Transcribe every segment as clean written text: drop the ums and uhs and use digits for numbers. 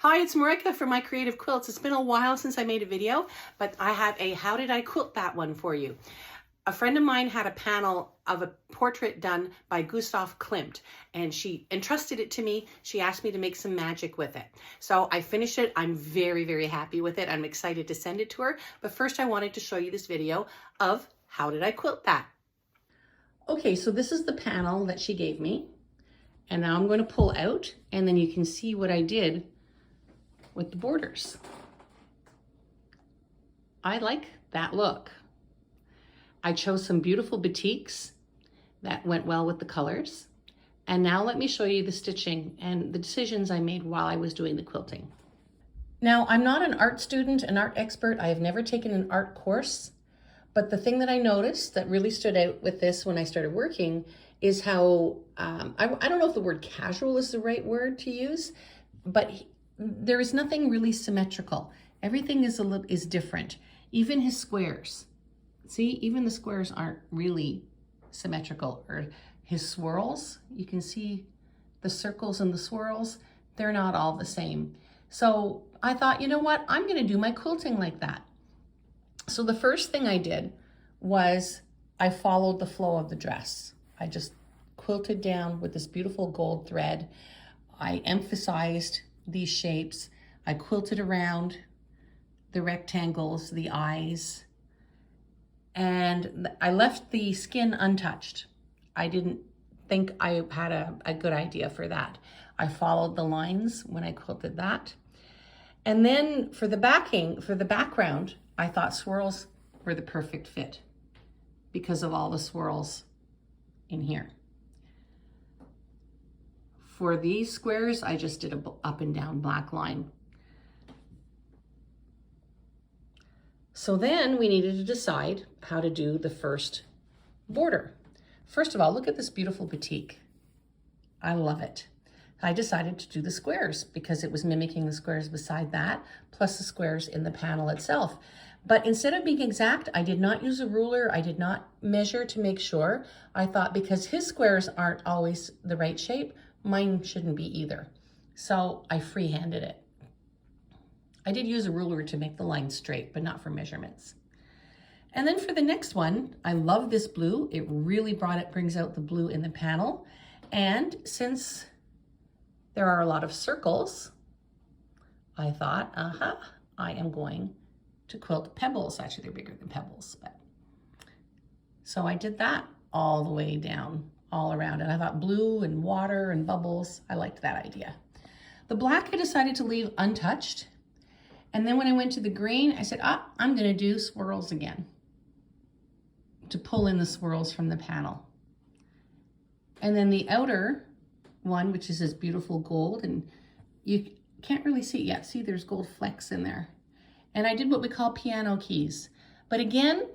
Hi, it's Marika from My Creative Quilts. It's been a while since I made a video, but I have a How Did I Quilt That one for you. A friend of mine had a panel of a portrait done by Gustov Klimt, and she entrusted it to me. She asked me to make some magic with it. So I finished it. I'm very, very happy with it. I'm excited to send it to her. But first I wanted to show you this video of How Did I Quilt That? Okay, so this is the panel that she gave me. And now I'm going to pull out, and then you can see what I did with the borders. I like that look. I chose some beautiful batiks that went well with the colors. And now let me show you the stitching and the decisions I made while I was doing the quilting. Now, I'm not an art student, an art expert. I have never taken an art course, but the thing that I noticed that really stood out with this when I started working is how, I don't know if the word casual is the right word to use, but there is nothing really symmetrical. Everything is different. Even his squares. See, even the squares aren't really symmetrical. Or his swirls, you can see the circles and the swirls, they're not all the same. So I thought, you know what, I'm gonna do my quilting like that. So the first thing I did was I followed the flow of the dress. I just quilted down with this beautiful gold thread. I emphasized these shapes. I quilted around the rectangles, the eyes, and I left the skin untouched. I didn't think I had a good idea for that. I followed the lines when I quilted that. And then for the backing, for the background, I thought swirls were the perfect fit because of all the swirls in here. For these squares, I just did a up and down black line. So then we needed to decide how to do the first border. First of all, look at this beautiful batik. I love it. I decided to do the squares because it was mimicking the squares beside that, plus the squares in the panel itself. But instead of being exact, I did not use a ruler. I did not measure to make sure. I thought because his squares aren't always the right shape, mine shouldn't be either. So I freehanded it. I did use a ruler to make the line straight, but not for measurements. And then for the next one, I love this blue. It really brings out the blue in the panel. And since there are a lot of circles, I thought, I am going to quilt pebbles. Actually, they're bigger than pebbles, but. So I did that all the way down, all around. And I thought blue and water and bubbles, I liked that idea. The black I decided to leave untouched. And then when I went to the green, I said, I'm gonna do swirls again to pull in the swirls from the panel. And then the outer one, which is this beautiful gold, and you can't really see it yet. See, there's gold flecks in there. And I did what we call piano keys. But again,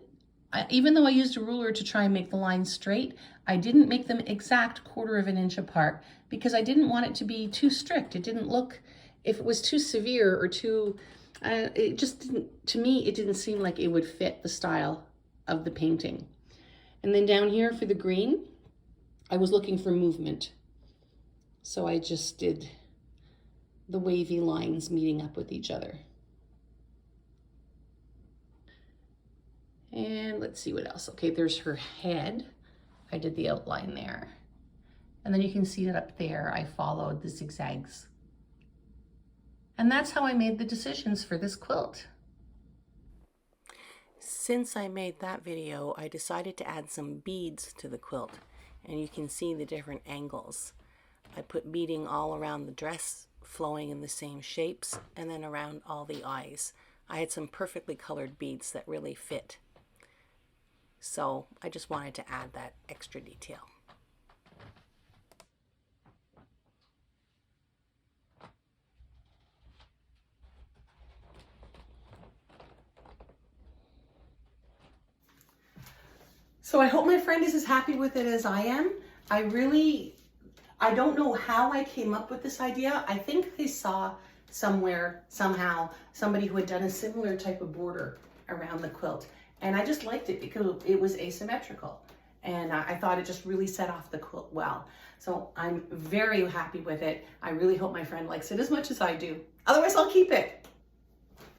even though I used a ruler to try and make the lines straight, I didn't make them exact 1/4 of an inch apart because I didn't want it to be too strict. It didn't look, if it was too severe or too, it just didn't, to me, it didn't seem like it would fit the style of the painting. And then down here for the green, I was looking for movement. So I just did the wavy lines meeting up with each other. And let's see what else. Okay, there's her head. I did the outline there. And then you can see that up there, I followed the zigzags. And that's how I made the decisions for this quilt. Since I made that video, I decided to add some beads to the quilt. And you can see the different angles. I put beading all around the dress, flowing in the same shapes, and then around all the eyes. I had some perfectly colored beads that really fit. So I just wanted to add that extra detail. So I hope my friend is as happy with it as I am. I don't know how I came up with this idea. I think I saw somewhere, somehow, somebody who had done a similar type of border around the quilt. And I just liked it because it was asymmetrical. And I thought it just really set off the quilt well. So I'm very happy with it. I really hope my friend likes it as much as I do. Otherwise, I'll keep it.